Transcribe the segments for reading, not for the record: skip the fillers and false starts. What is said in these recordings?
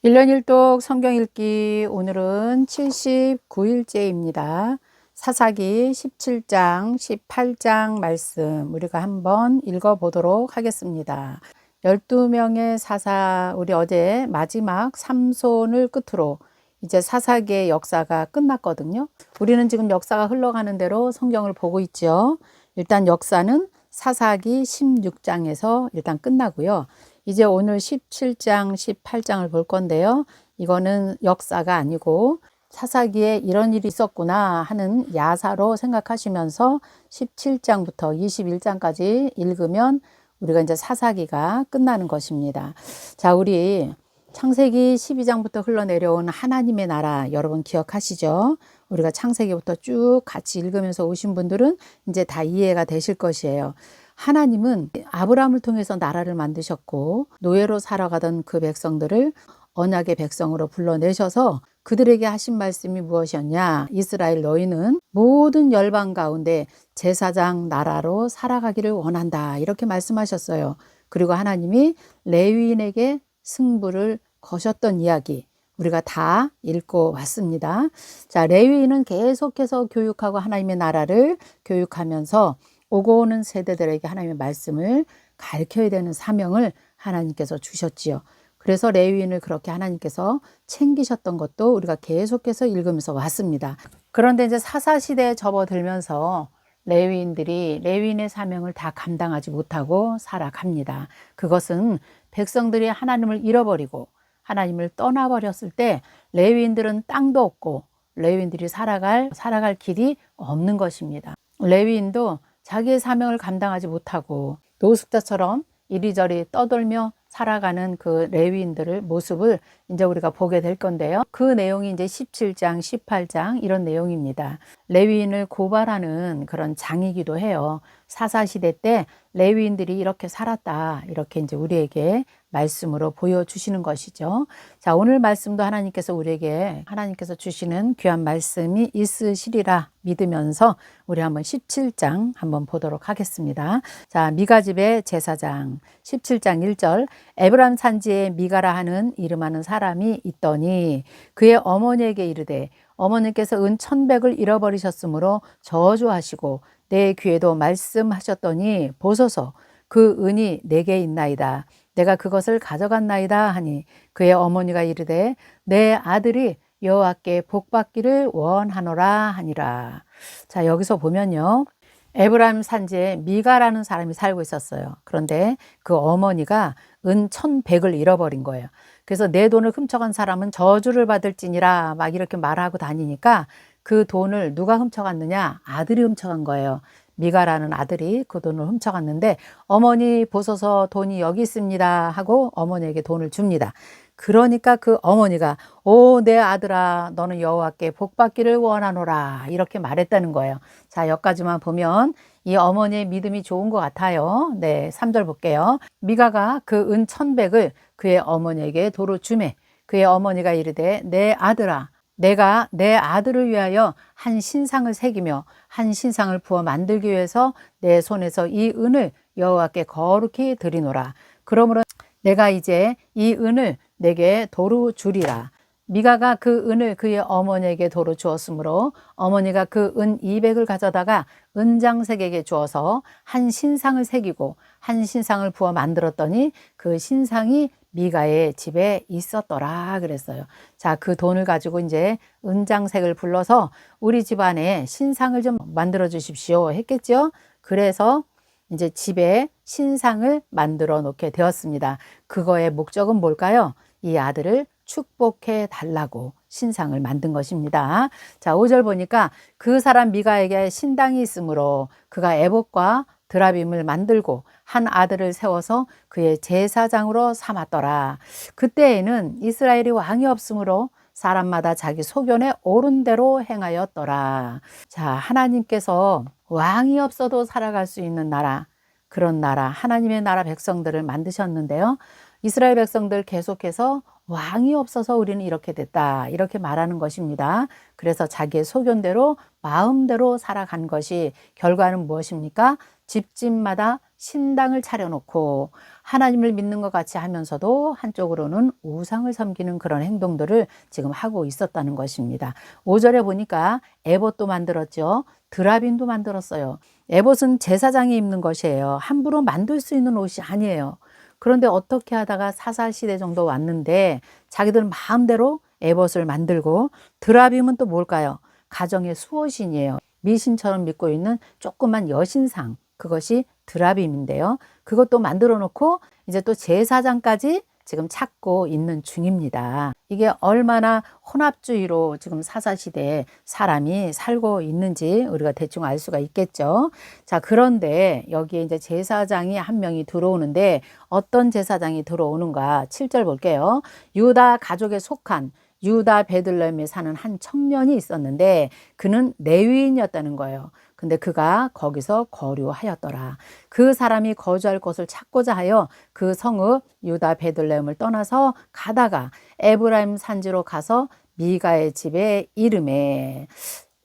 1년 1독 성경 읽기 오늘은 79일째입니다. 사사기 17장, 18장 말씀 우리가 한번 읽어보도록 하겠습니다. 12명의 사사, 우리 어제 마지막 삼손을 끝으로 이제 사사기의 역사가 끝났거든요. 우리는 지금 역사가 흘러가는 대로 성경을 보고 있죠. 일단 역사는 사사기 16장에서 일단 끝나고요. 이제 오늘 17장, 18장을 볼 건데요. 이거는 역사가 아니고 사사기에 이런 일이 있었구나 하는 야사로 생각하시면서 17장부터 21장까지 읽으면 우리가 이제 사사기가 끝나는 것입니다. 자, 우리 창세기 12장부터 흘러내려온 하나님의 나라 여러분 기억하시죠? 우리가 창세기부터 쭉 같이 읽으면서 오신 분들은 이제 다 이해가 되실 것이에요. 하나님은 아브라함을 통해서 나라를 만드셨고 노예로 살아가던 그 백성들을 언약의 백성으로 불러내셔서 그들에게 하신 말씀이 무엇이었냐? 이스라엘 너희는 모든 열방 가운데 제사장 나라로 살아가기를 원한다. 이렇게 말씀하셨어요. 그리고 하나님이 레위인에게 승부를 거셨던 이야기 우리가 다 읽고 왔습니다. 자, 레위인은 계속해서 교육하고 하나님의 나라를 교육하면서 오고 오는 세대들에게 하나님의 말씀을 가르쳐야 되는 사명을 하나님께서 주셨지요. 그래서 레위인을 그렇게 하나님께서 챙기셨던 것도 우리가 계속해서 읽으면서 왔습니다. 그런데 이제 사사시대에 접어들면서 레위인들이 레위인의 사명을 다 감당하지 못하고 살아갑니다. 그것은 백성들이 하나님을 잃어버리고 하나님을 떠나버렸을 때 레위인들은 땅도 없고 레위인들이 살아갈 길이 없는 것입니다. 레위인도 자기의 사명을 감당하지 못하고 노숙자처럼 이리저리 떠돌며 살아가는 그 레위인들의 모습을 이제 우리가 보게 될 건데요. 그 내용이 이제 17장, 18장 이런 내용입니다. 레위인을 고발하는 그런 장이기도 해요. 사사시대 때 레위인들이 이렇게 살았다. 이렇게 이제 우리에게 말씀으로 보여주시는 것이죠. 자, 오늘 말씀도 하나님께서 주시는 귀한 말씀이 있으시리라 믿으면서 우리 한번 17장 한번 보도록 하겠습니다. 자, 미가 집의 제사장 17장 1절 에브람 산지에 미가라 하는 이름하는 사람이 있더니 그의 어머니에게 이르되 어머니께서 은 1,100을 잃어버리셨으므로 저주하시고 내 귀에도 말씀하셨더니 보소서 그 은이 내게 있나이다. 내가 그것을 가져갔나이다 하니 그의 어머니가 이르되 내 아들이 여호와께 복받기를 원하노라 하니라. 자, 여기서 보면요. 에브라임 산지에 미가라는 사람이 살고 있었어요. 그런데 그 어머니가 은 1,100을 잃어버린 거예요. 그래서 내 돈을 훔쳐간 사람은 저주를 받을지니라 막 이렇게 말하고 다니니까 그 돈을 누가 훔쳐갔느냐? 아들이 훔쳐간 거예요. 미가라는 아들이 그 돈을 훔쳐갔는데 어머니 보소서 돈이 여기 있습니다 하고 어머니에게 돈을 줍니다. 그러니까 그 어머니가 오 내 아들아 너는 여호와께 복받기를 원하노라 이렇게 말했다는 거예요. 자, 여기까지만 보면 이 어머니의 믿음이 좋은 것 같아요. 네, 3절 볼게요. 미가가 그 은 1,100을 그의 어머니에게 도로 주매 그의 어머니가 이르되 내 아들아 내가 내 아들을 위하여 한 신상을 새기며 한 신상을 부어 만들기 위해서 내 손에서 이 은을 여호와께 거룩히 드리노라. 그러므로 내가 이제 이 은을 내게 도로 주리라. 미가가 그 은을 그의 어머니에게 도로 주었으므로 어머니가 그 은 200을 가져다가 은장색에게 주어서 한 신상을 새기고 한 신상을 부어 만들었더니 그 신상이 미가의 집에 있었더라 그랬어요. 자, 그 돈을 가지고 이제 은장색을 불러서 우리 집안에 신상을 좀 만들어 주십시오 했겠죠. 그래서 이제 집에 신상을 만들어 놓게 되었습니다. 그거의 목적은 뭘까요? 이 아들을 축복해 달라고 신상을 만든 것입니다. 자, 5절 보니까 그 사람 미가에게 신당이 있으므로 그가 에봇과 드라빔을 만들고 한 아들을 세워서 그의 제사장으로 삼았더라. 그때에는 이스라엘이 왕이 없으므로 사람마다 자기 소견에 옳은 대로 행하였더라. 자, 하나님께서 왕이 없어도 살아갈 수 있는 나라, 그런 나라, 하나님의 나라 백성들을 만드셨는데요. 이스라엘 백성들 계속해서 왕이 없어서 우리는 이렇게 됐다. 이렇게 말하는 것입니다. 그래서 자기의 소견대로 마음대로 살아간 것이 결과는 무엇입니까? 집집마다 신당을 차려놓고 하나님을 믿는 것 같이 하면서도 한쪽으로는 우상을 섬기는 그런 행동들을 지금 하고 있었다는 것입니다. 5절에 보니까 에봇도 만들었죠. 드라빔도 만들었어요. 에봇은 제사장이 입는 것이에요. 함부로 만들 수 있는 옷이 아니에요. 그런데 어떻게 하다가 사사시대 정도 왔는데 자기들 마음대로 에봇을 만들고, 드라빔은 또 뭘까요? 가정의 수호신이에요. 미신처럼 믿고 있는 조그만 여신상, 그것이 드라빔인데요. 그것도 만들어 놓고 이제 또 제사장까지 지금 찾고 있는 중입니다. 이게 얼마나 혼합주의로 지금 사사시대에 사람이 살고 있는지 우리가 대충 알 수가 있겠죠. 자, 그런데 여기에 이제 제사장이 한 명이 들어오는데 어떤 제사장이 들어오는가? 7절 볼게요. 유다 가족에 속한 유다 베들레헴에 사는 한 청년이 있었는데 그는 레위인이었다는 거예요. 근데 그가 거기서 거류하였더라. 그 사람이 거주할 곳을 찾고자 하여 그 성읍 유다 베들레헴을 떠나서 가다가 에브라임 산지로 가서 미가의 집에 이르매,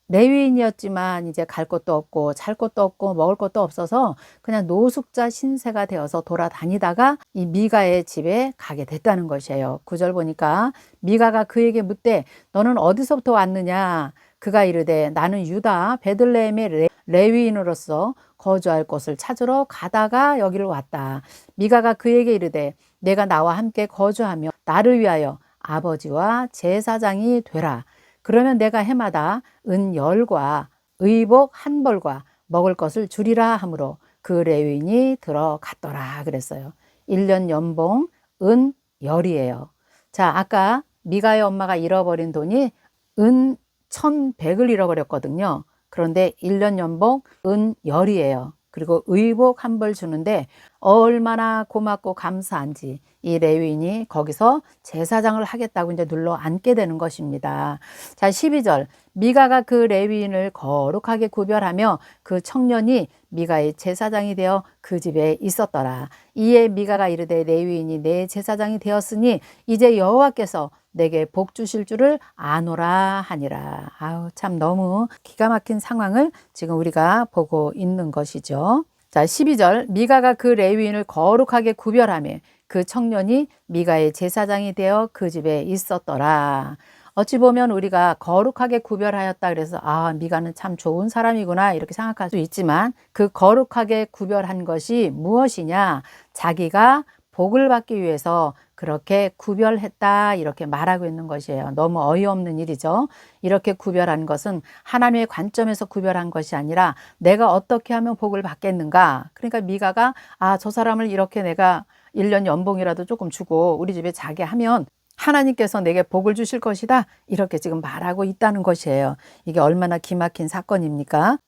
레위인이었지만 이제 갈 곳도 없고 잘 곳도 없고 먹을 것도 없어서 그냥 노숙자 신세가 되어서 돌아다니다가 이 미가의 집에 가게 됐다는 것이에요. 9절 보니까 미가가 그에게 묻되 너는 어디서부터 왔느냐? 그가 이르되 나는 유다 베들레헴의 레위인으로서 거주할 곳을 찾으러 가다가 여기를 왔다. 미가가 그에게 이르되 내가 나와 함께 거주하며 나를 위하여 아버지와 제사장이 되라. 그러면 내가 해마다 은 10과 의복 1벌과 먹을 것을 주리라 하므로 그 레위인이 들어갔더라 그랬어요. 1년 연봉 은 10이에요. 자, 아까 미가의 엄마가 잃어버린 돈이 은 1100을 잃어버렸거든요. 그런데 1년 연봉 은 10이에요. 그리고 의복 1벌 주는데 얼마나 고맙고 감사한지 이 레위인이 거기서 제사장을 하겠다고 이제 눌러 앉게 되는 것입니다. 자, 12절. 미가가 그 레위인을 거룩하게 구별하며 그 청년이 미가의 제사장이 되어 그 집에 있었더라. 이에 미가가 이르되 레위인이 내 제사장이 되었으니 이제 여호와께서 내게 복 주실 줄을 아노라 하니라. 아우, 참 너무 기가 막힌 상황을 지금 우리가 보고 있는 것이죠. 자, 12절. 미가가 그 레위인을 거룩하게 구별하며 그 청년이 미가의 제사장이 되어 그 집에 있었더라. 어찌 보면 우리가 거룩하게 구별하였다 그래서 아, 미가는 참 좋은 사람이구나 이렇게 생각할 수 있지만 그 거룩하게 구별한 것이 무엇이냐? 자기가 복을 받기 위해서 그렇게 구별했다 이렇게 말하고 있는 것이에요. 너무 어이없는 일이죠. 이렇게 구별한 것은 하나님의 관점에서 구별한 것이 아니라 내가 어떻게 하면 복을 받겠는가. 그러니까 미가가 아, 저 사람을 이렇게 내가 1년 연봉이라도 조금 주고 우리 집에 자게 하면 하나님께서 내게 복을 주실 것이다 이렇게 지금 말하고 있다는 것이에요. 이게 얼마나 기막힌 사건입니까?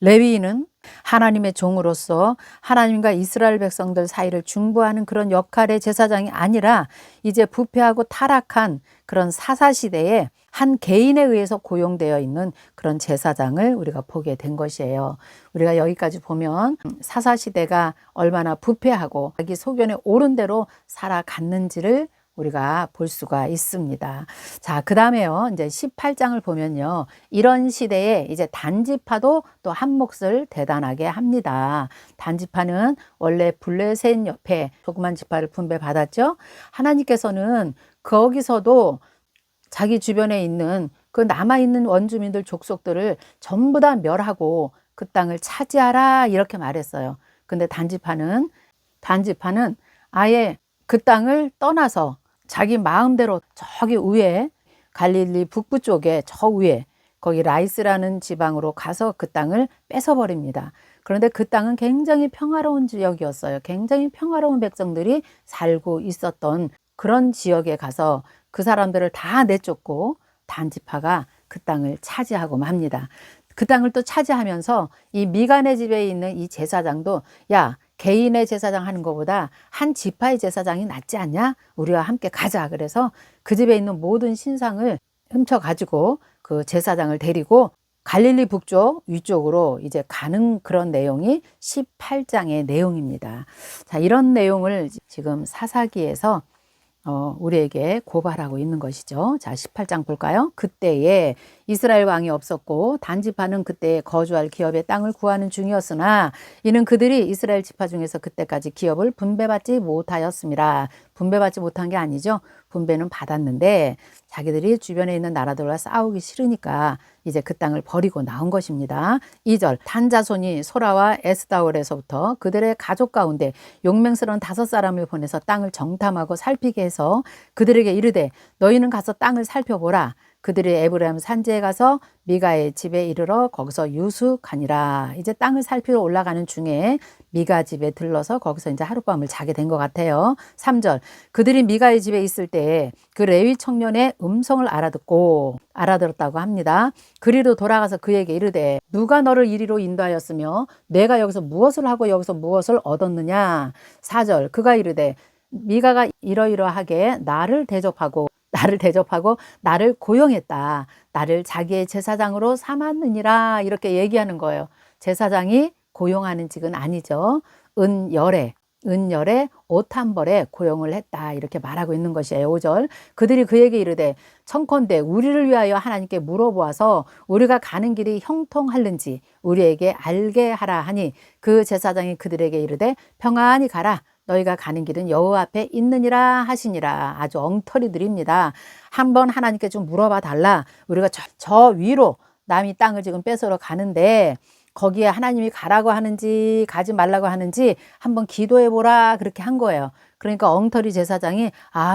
레위인은 하나님의 종으로서 하나님과 이스라엘 백성들 사이를 중보하는 그런 역할의 제사장이 아니라 이제 부패하고 타락한 그런 사사시대에 한 개인에 의해서 고용되어 있는 그런 제사장을 우리가 보게 된 것이에요. 우리가 여기까지 보면 사사시대가 얼마나 부패하고 자기 소견에 옳은 대로 살아갔는지를 우리가 볼 수가 있습니다. 자, 그 다음에요. 이제 18장을 보면요. 이런 시대에 이제 단지파도 또 한 몫을 대단하게 합니다. 단지파는 원래 블레셋 옆에 조그만 지파를 분배받았죠. 하나님께서는 거기서도 자기 주변에 있는 그 남아있는 원주민들 족속들을 전부 다 멸하고 그 땅을 차지하라 이렇게 말했어요. 근데 단지파는 아예 그 땅을 떠나서 자기 마음대로 저기 위에 갈릴리 북부 쪽에 저 위에 거기 라이스라는 지방으로 가서 그 땅을 뺏어버립니다. 그런데 그 땅은 굉장히 평화로운 지역이었어요. 굉장히 평화로운 백성들이 살고 있었던 그런 지역에 가서 그 사람들을 다 내쫓고 단지파가 그 땅을 차지하고 맙니다. 그 땅을 또 차지하면서 이 미간의 집에 있는 이 제사장도 야, 개인의 제사장 하는 것보다 한 지파의 제사장이 낫지 않냐? 우리와 함께 가자. 그래서 그 집에 있는 모든 신상을 훔쳐가지고 그 제사장을 데리고 갈릴리 북쪽 위쪽으로 이제 가는 그런 내용이 18장의 내용입니다. 자, 이런 내용을 지금 사사기에서 우리에게 고발하고 있는 것이죠. 자, 18장 볼까요? 그때에 이스라엘 왕이 없었고 단지파는 그때 거주할 기업의 땅을 구하는 중이었으나 이는 그들이 이스라엘 지파 중에서 그때까지 기업을 분배받지 못하였습니다. 분배받지 못한 게 아니죠. 분배는 받았는데 자기들이 주변에 있는 나라들과 싸우기 싫으니까 이제 그 땅을 버리고 나온 것입니다. 2절 단 자손이 소라와 에스다올에서부터 그들의 가족 가운데 용맹스러운 5사람을 보내서 땅을 정탐하고 살피게 해서 그들에게 이르되 너희는 가서 땅을 살펴보라. 그들이 에브라임 산지에 가서 미가의 집에 이르러 거기서 유숙하니라. 이제 땅을 살피러 올라가는 중에 미가 집에 들러서 거기서 이제 하룻밤을 자게 된 것 같아요. 3절 그들이 미가의 집에 있을 때 그 레위 청년의 음성을 알아들었다고 합니다. 그리로 돌아가서 그에게 이르되 누가 너를 이리로 인도하였으며 내가 여기서 무엇을 하고 여기서 무엇을 얻었느냐. 4절 그가 이르되 미가가 이러이러하게 나를 대접하고 나를 고용했다. 나를 자기의 제사장으로 삼았느니라. 이렇게 얘기하는 거예요. 제사장이 고용하는 직은 아니죠. 은열에 옷 한 벌에 고용을 했다. 이렇게 말하고 있는 것이에요. 5절 그들이 그에게 이르되 청컨대 우리를 위하여 하나님께 물어보아서 우리가 가는 길이 형통할는지 우리에게 알게 하라 하니 그 제사장이 그들에게 이르되 평안히 가라. 너희가 가는 길은 여호와 앞에 있느니라 하시니라. 아주 엉터리들입니다. 한번 하나님께 좀 물어봐 달라. 우리가 저 위로 남이 땅을 지금 뺏으러 가는데 거기에 하나님이 가라고 하는지 가지 말라고 하는지 한번 기도해 보라. 그렇게 한 거예요. 그러니까 엉터리 제사장이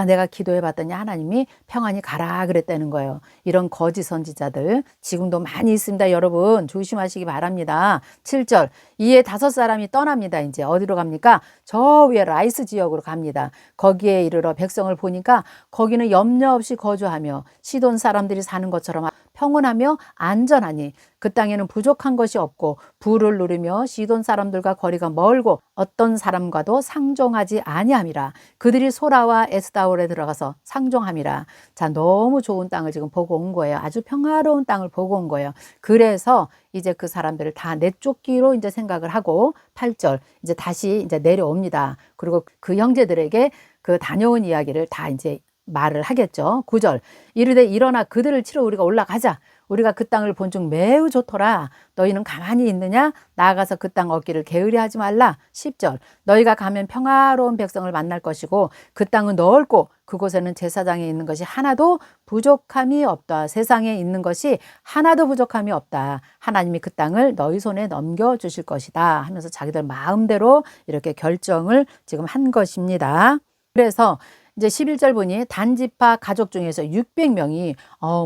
내가 기도해 봤더니 하나님이 평안히 가라 그랬다는 거예요. 이런 거짓 선지자들 지금도 많이 있습니다. 여러분 조심하시기 바랍니다. 7절 이에 5사람이 떠납니다. 이제 어디로 갑니까? 저 위에 라이스 지역으로 갑니다. 거기에 이르러 백성을 보니까 거기는 염려 없이 거주하며 시돈 사람들이 사는 것처럼 평온하며 안전하니 그 땅에는 부족한 것이 없고 부를 누르며 시돈 사람들과 거리가 멀고 어떤 사람과도 상종하지 아니함이라. 그들이 소라와 에스다올에 들어가서 상종함이라. 자, 너무 좋은 땅을 지금 보고 온 거예요. 아주 평화로운 땅을 보고 온 거예요. 그래서 이제 그 사람들을 다 내쫓기로 이제 생각을 하고 8절 이제 다시 이제 내려옵니다. 그리고 그 형제들에게 그 다녀온 이야기를 다 이제 말을 하겠죠. 9절 이르되 일어나 그들을 치러 우리가 올라가자. 우리가 그 땅을 본 중 매우 좋더라. 너희는 가만히 있느냐? 나아가서 그 땅 얻기를 게으리하지 말라. 10절 너희가 가면 평화로운 백성을 만날 것이고 그 땅은 넓고 그곳에는 제사장이 있는 것이 하나도 부족함이 없다. 세상에 있는 것이 하나도 부족함이 없다. 하나님이 그 땅을 너희 손에 넘겨주실 것이다 하면서 자기들 마음대로 이렇게 결정을 지금 한 것입니다. 그래서 이제 11절 보니 단지파 가족 중에서 600명이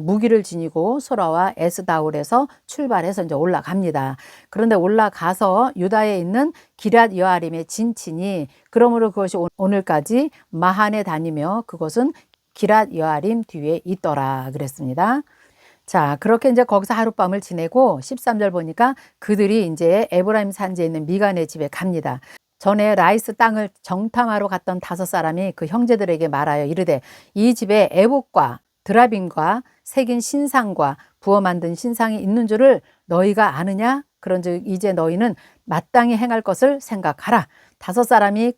무기를 지니고 소라와 에스다올에서 출발해서 이제 올라갑니다. 그런데 올라가서 유다에 있는 기럇 여아림에 진치니 그러므로 그것이 오늘까지 마한에 다니며 그것은 기럇 여아림 뒤에 있더라 그랬습니다. 자, 그렇게 이제 거기서 하룻밤을 지내고 13절 보니까 그들이 이제 에브라임 산지에 있는 미간의 집에 갑니다. 전에 라이스 땅을 정탐하러 갔던 5사람이 그 형제들에게 말하여 이르되 이 집에 에봇과 드라빔과 새긴 신상과 부어 만든 신상이 있는 줄을 너희가 아느냐? 그런즉 이제 너희는 마땅히 행할 것을 생각하라. 5사람이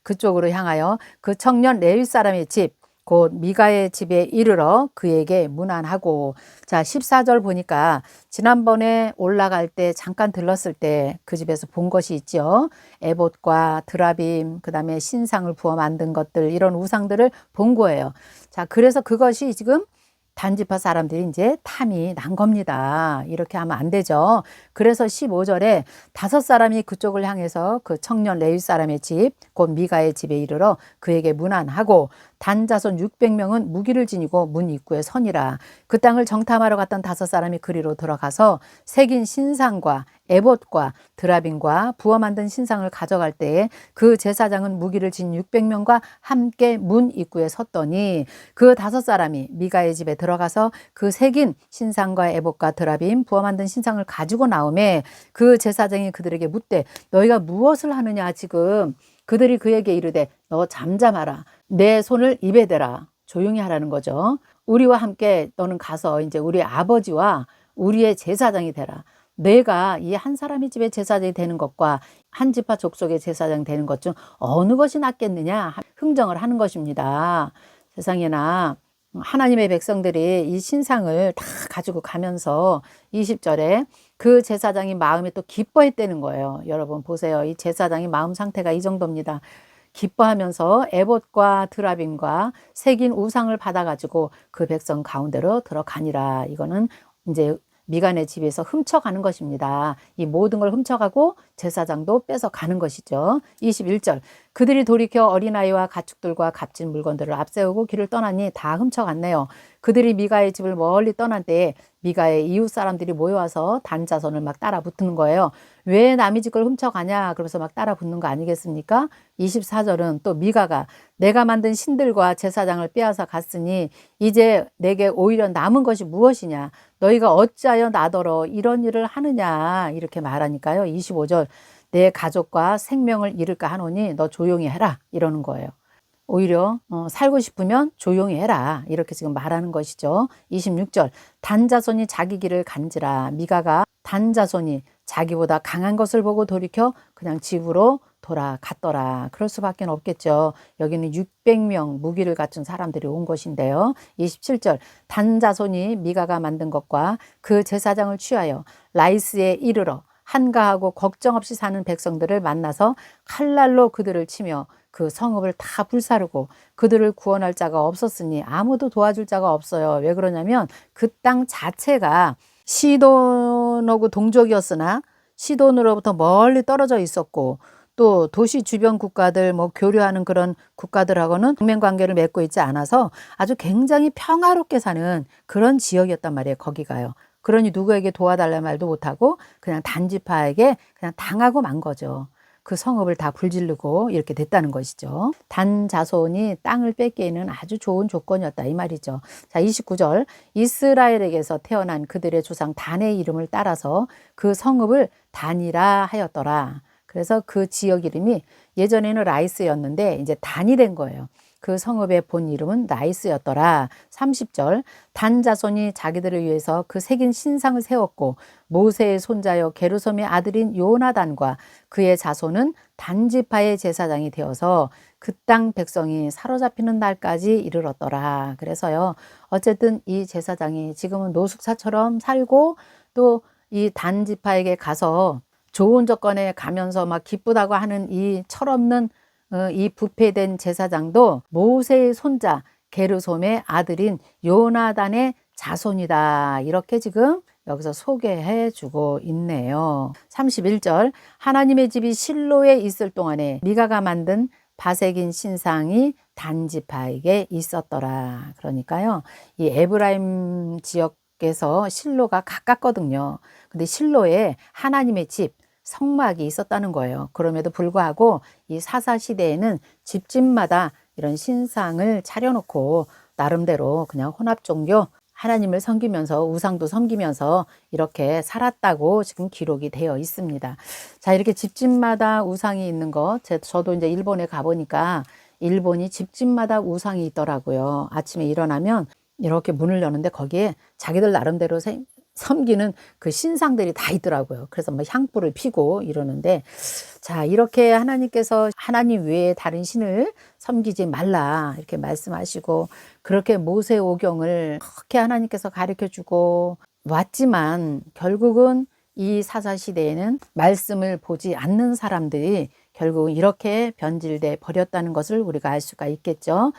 그쪽으로 향하여 그 청년 레위 사람의 집 곧 미가의 집에 이르러 그에게 문안하고. 자, 14절 보니까 지난번에 올라갈 때 잠깐 들렀을 때 그 집에서 본 것이 있죠. 에봇과 드라빔, 그 다음에 신상을 부어 만든 것들, 이런 우상들을 본 거예요. 자, 그래서 그것이 지금 단지파 사람들이 이제 탐이 난 겁니다. 이렇게 하면 안 되죠. 그래서 15절에 5사람이 그쪽을 향해서 그 청년 레위 사람의 집, 곧 미가의 집에 이르러 그에게 문안하고 단자손 600명은 무기를 지니고 문 입구에 서니라. 그 땅을 정탐하러 갔던 5사람이 그리로 들어가서 새긴 신상과 에봇과 드라빔과 부어 만든 신상을 가져갈 때에 그 제사장은 무기를 진 600명과 함께 문 입구에 섰더니 그 5사람이 미가의 집에 들어가서 그 새긴 신상과 에봇과 드라빔 부어 만든 신상을 가지고 나오매 그 제사장이 그들에게 묻되 너희가 무엇을 하느냐. 지금 그들이 그에게 이르되 너 잠잠하라. 내 손을 입에 대라. 조용히 하라는 거죠. 우리와 함께 너는 가서 이제 우리 아버지와 우리의 제사장이 되라. 내가 이 한 사람의 집에 제사장이 되는 것과 한 지파 족속의 제사장이 되는 것 중 어느 것이 낫겠느냐 흥정을 하는 것입니다. 세상에나 하나님의 백성들이 이 신상을 다 가지고 가면서 20절에 그 제사장이 마음에 또 기뻐했다는 거예요. 여러분 보세요. 이 제사장이 마음 상태가 이 정도입니다. 기뻐하면서 에봇과 드라빔과 새긴 우상을 받아가지고 그 백성 가운데로 들어가니라. 이거는 이제 미간의 집에서 훔쳐가는 것입니다. 이 모든 걸 훔쳐가고 제사장도 뺏어가는 것이죠. 21절 그들이 돌이켜 어린아이와 가축들과 값진 물건들을 앞세우고 길을 떠나니 다 훔쳐갔네요. 그들이 미가의 집을 멀리 떠난 때에 미가의 이웃 사람들이 모여와서 단 자손을 막 따라 붙는 거예요. 왜 남의 집 걸 훔쳐가냐 그러면서 막 따라 붙는 거 아니겠습니까? 24절은 또 미가가 내가 만든 신들과 제사장을 빼앗아 갔으니 이제 내게 오히려 남은 것이 무엇이냐 너희가 어찌하여 나더러 이런 일을 하느냐 이렇게 말하니까요. 25절 내 가족과 생명을 잃을까 하노니 너 조용히 해라 이러는 거예요. 오히려 살고 싶으면 조용히 해라 이렇게 지금 말하는 것이죠. 26절 단자손이 자기 길을 간지라. 미가가 단자손이 자기보다 강한 것을 보고 돌이켜 그냥 집으로 돌아갔더라. 그럴 수밖에 없겠죠. 여기는 600명 무기를 갖춘 사람들이 온 것인데요. 27절 단자손이 미가가 만든 것과 그 제사장을 취하여 라이스에 이르러 한가하고 걱정 없이 사는 백성들을 만나서 칼날로 그들을 치며 그 성읍을 다 불사르고 그들을 구원할 자가 없었으니 아무도 도와줄 자가 없어요. 왜 그러냐면 그 땅 자체가 시돈하고 동족이었으나 시돈으로부터 멀리 떨어져 있었고 또 도시 주변 국가들 뭐 교류하는 그런 국가들하고는 동맹 관계를 맺고 있지 않아서 아주 굉장히 평화롭게 사는 그런 지역이었단 말이에요. 거기가요. 그러니 누구에게 도와달라는 말도 못하고 그냥 단지파에게 그냥 당하고 만 거죠. 그 성읍을 다 불지르고 이렇게 됐다는 것이죠. 단 자손이 땅을 뺏기에는 아주 좋은 조건이었다 이 말이죠. 자, 29절 이스라엘에게서 태어난 그들의 조상 단의 이름을 따라서 그 성읍을 단이라 하였더라. 그래서 그 지역 이름이 예전에는 라이스였는데 이제 단이 된 거예요. 그 성읍의 본 이름은 라이스였더라. 30절 단 자손이 자기들을 위해서 그 새긴 신상을 세웠고 모세의 손자여 게르솜의 아들인 요나단과 그의 자손은 단지파의 제사장이 되어서 그 땅 백성이 사로잡히는 날까지 이르렀더라. 그래서요 어쨌든 이 제사장이 지금은 노숙사처럼 살고 또 이 단지파에게 가서 좋은 조건에 가면서 막 기쁘다고 하는 이 철없는 이 부패된 제사장도 모세의 손자 게르솜의 아들인 요나단의 자손이다. 이렇게 지금 여기서 소개해 주고 있네요. 31절 하나님의 집이 실로에 있을 동안에 미가가 만든 바새긴 신상이 단지파에게 있었더라. 그러니까요. 이 에브라임 지역에서 실로가 가깝거든요. 근데 실로에 하나님의 집 성막이 있었다는 거예요. 그럼에도 불구하고 이 사사 시대에는 집집마다 이런 신상을 차려놓고 나름대로 그냥 혼합 종교 하나님을 섬기면서 우상도 섬기면서 이렇게 살았다고 지금 기록이 되어 있습니다. 자, 이렇게 집집마다 우상이 있는 것, 저도 이제 일본에 가보니까 일본이 집집마다 우상이 있더라고요. 아침에 일어나면 이렇게 문을 여는데 거기에 자기들 나름대로 섬기는 그 신상들이 다 있더라고요. 그래서 뭐 향불을 피고 이러는데 자 이렇게 하나님께서 하나님 외에 다른 신을 섬기지 말라 이렇게 말씀하시고 그렇게 모세오경을 그렇게 하나님께서 가르쳐주고 왔지만 결국은 이 사사시대에는 말씀을 보지 않는 사람들이 결국은 이렇게 변질돼 버렸다는 것을 우리가 알 수가 있겠죠.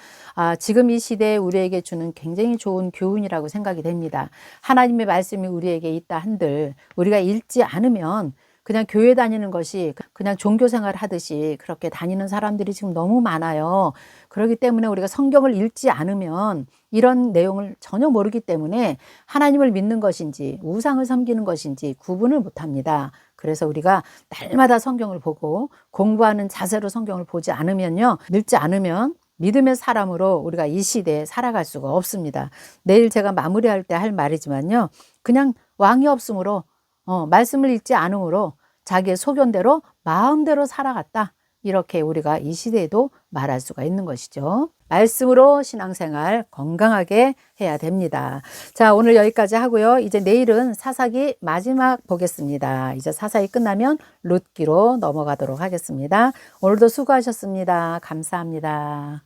지금 이 시대에 우리에게 주는 굉장히 좋은 교훈이라고 생각이 됩니다. 하나님의 말씀이 우리에게 있다 한들 우리가 읽지 않으면 그냥 교회 다니는 것이 그냥 종교생활 하듯이 그렇게 다니는 사람들이 지금 너무 많아요. 그렇기 때문에 우리가 성경을 읽지 않으면 이런 내용을 전혀 모르기 때문에 하나님을 믿는 것인지 우상을 섬기는 것인지 구분을 못합니다. 그래서 우리가 날마다 성경을 보고 공부하는 자세로 성경을 보지 않으면요. 읽지 않으면 믿음의 사람으로 우리가 이 시대에 살아갈 수가 없습니다. 내일 제가 마무리할 때 할 말이지만요. 그냥 왕이 없으므로 말씀을 읽지 않으므로 자기의 소견대로 마음대로 살아갔다. 이렇게 우리가 이 시대에도 말할 수가 있는 것이죠. 말씀으로 신앙생활 건강하게 해야 됩니다. 자, 오늘 여기까지 하고요. 이제 내일은 사사기 마지막 보겠습니다. 이제 사사기 끝나면 룻기로 넘어가도록 하겠습니다. 오늘도 수고하셨습니다. 감사합니다.